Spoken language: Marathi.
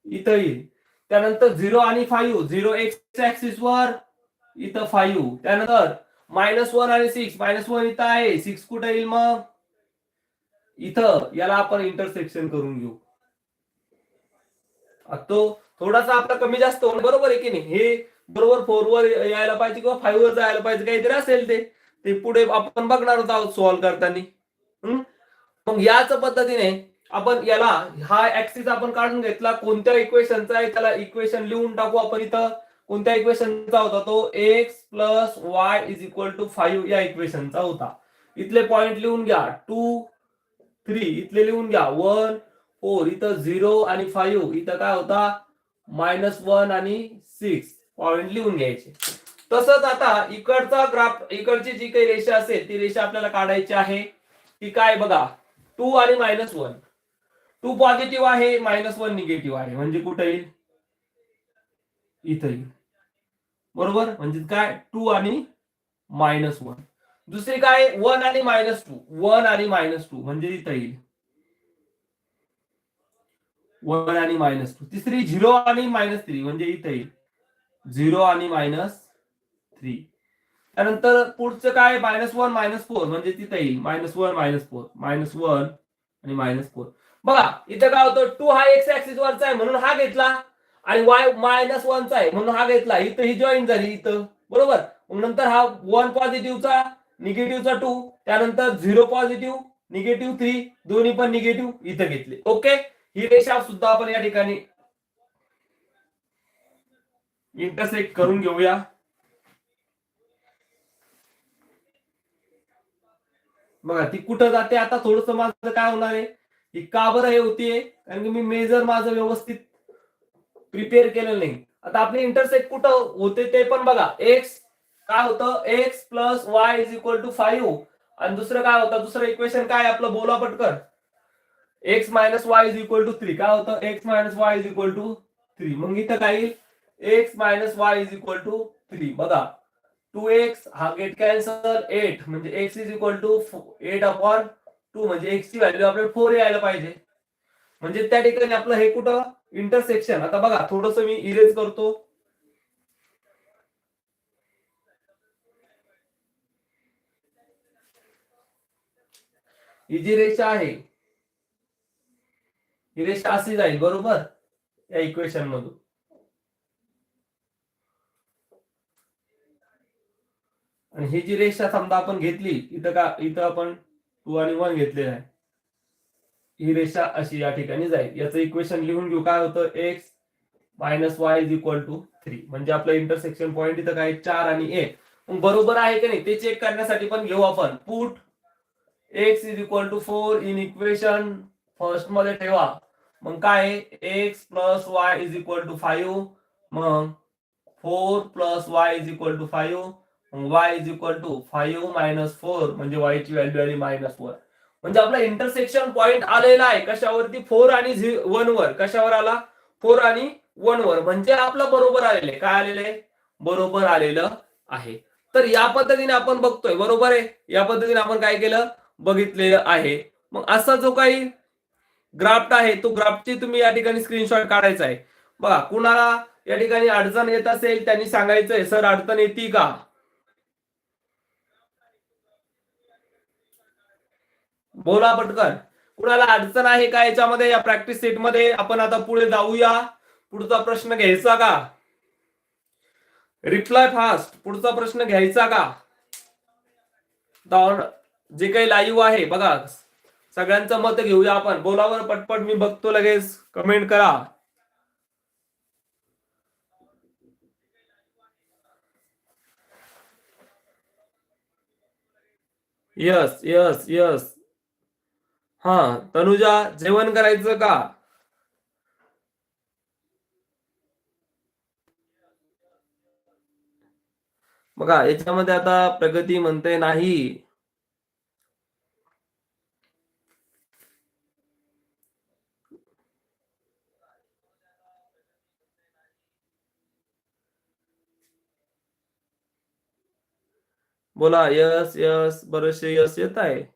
इथं येईल. त्यानंतर 0 आणि 5, 0 एक्स ऍक्सिस वर इथं 5. त्यानंतर -1 आणि 6, -1 इथं आहे, 6 कुठे येईल मग इथं. याला आपण इंटरसेक्शन करून घेऊ. तो थोडासा आपला कमी जास्त होणं बरोबर आहे की नाही. हे बरोबर 4 वर यायला पाहिजे किंवा 5 वर जायला पाहिजे, काहीतरी असेल ते पुढे आपण बघणार आहोत सॉल्व्ह करताना. मग याच पद्धतीने आपण याला हा ऍक्सिस आपण काढून घेतला. कोणत्या इक्वेशनचा आहे त्याला इक्वेशन लिहून टाकू आपण इथं. कोणत्या इक्वेशनचा होता तो? X plus y is equal to 5 या इक्वेशनचा होता. इथले पॉइंट लिहून घ्या. 2, 3 इथले लिहून घ्या. 1, 4 इथं 0 आणि 5 इथं काय होता? -1 आणि 6 पॉइंट लिहून घ्यायचे. तसंच आता इकडचा ग्राफ, इकडची जी काही रेषा असेल ती रेषा आपल्याला काढायची आहे. ती काय बघा, 2 आणि -1. 2 पॉझिटिव्ह आहे, -1 निगेटिव्ह आहे. म्हणजे कुठे येईल? इथं येईल. बरोबर. म्हणजे काय? 2 आणि -1. दुसरी काय? 1 आणि -2. 1 आणि -2 म्हणजे इथं येईल 1 आणि -2. तिसरी 0 आणि -3 म्हणजे इथं येईल 0 आणि -3. त्यानंतर पुढचं काय? -1 -4 म्हणजे तिथं येईल -1 -4 -1 आणि -4. बघा इथं काय होतं? 2 हा एक्स ऍक्सिस वरचा आहे म्हणून हा घेतला आणि y -1 चा आहे म्हणून हा घेतला. इथं ही जॉईन झाली इथं. बरोबर. मग नंतर हा 1 पॉझिटिव्हचा, निगेटिव्हचा 2, त्यानंतर 0 पॉझिटिव्ह, निगेटिव्ह 3, दोन्ही पण निगेटिव्ह इथं घेतले. ओके. ही रेषा सुद्धा आपण या ठिकाणी इंटरसेक्ट करून घेऊया. बघा ती कुठं जाते आता. थोडस माझं काय होणार आहे, ही का बरं हे होतीये? कारण की मी मेजर माझं व्यवस्थित प्रिपेअर केलेलं नाही. आता आपले इंटरसेक्ट कुठं होते ते पण बघा. एक्स काय होतं? X plus y is equal to 5. आणि दुसरं काय होतं? दुसरं इक्वेशन काय आपलं? बोला पटकन. X minus y is equal to 3. काय होतं? X minus y is equal to 3. मग इथं काय येईल? X minus y is equal to 3. बघा 2x हा गेट कॅन्सल, 8 म्हणजे x इज इक्वल टू 8/2 म्हणजे x ची व्हॅल्यू आपल्याला 4 यायला पाहिजे. म्हणजे त्या ठिकाणी आपलं हे कुठं? इंटरसेक्शन. आता बघा थोडस मी इरेज करतो. ही जी रेषा आहे ही रेषा अशी जाईल बरोबर या इक्वेशन मधून. आणि ही जी रेषा समजा आपण घेतली इथं का, इथं आपण 2 आणि 1 घेतलेला आहे. ही रेषा अशी या ठिकाणी जाईल. याचं इक्वेशन लिहून घेऊ. काय होतं? X minus y is equal to 3. म्हणजे आपलं इंटरसेक्शन पॉईंट इथं काय? 4 आणि 1. मग बरोबर आहे की नाही ते चेक करण्यासाठी पण घेऊ आपण. Put x is equal to 4 in equation first मध्ये ठेवा. मग काय? X plus y is equal to 5. मग 4 plus y is equal to 5. y is equal to 5 minus 4 म्हणजे y ची व्हॅल्यू आली -4. म्हणजे आपला इंटरसेक्शन पॉइंट आलेला आहे कशावरती? 4 आणि 1 वर. कशावर आला? 4 आणि 1 वर. म्हणजे आपलं बरोबर आलेलं आहे. काय आलेलं आहे? बरोबर आलेलं आहे. तर या पद्धतीने आपण बघतोय. बरोबर आहे. या पद्धतीने आपण काय केलं? बघितलेलं आहे. मग असा जो काही ग्राफ्ट आहे तो ग्राफ्टची तुम्ही या ठिकाणी स्क्रीनशॉट काढायचा आहे. बघा कुणाला या ठिकाणी अडचण येत असेल त्यांनी सांगायचंय सर अडचण येते का? बोला पटकन. कुणाला अडचण आहे का याच्यामध्ये? या प्रॅक्टिस सेट मध्ये आपण आता पुढे जाऊया. पुढचा प्रश्न घ्यायचा का? Reply fast. पुढचा प्रश्न घ्यायचा का? जे काही लाईव्ह आहे बघा सगळ्यांचं मत घेऊया आपण. बोलावर पटपट. मी बघतो लगेच. कमेंट करा. Yes yes yes. हा तनुजा जेवण करायचं का? बघा याच्यामध्ये आता प्रगती म्हणते नाही. बोला यस यस. बरेचसे यस येत आहे.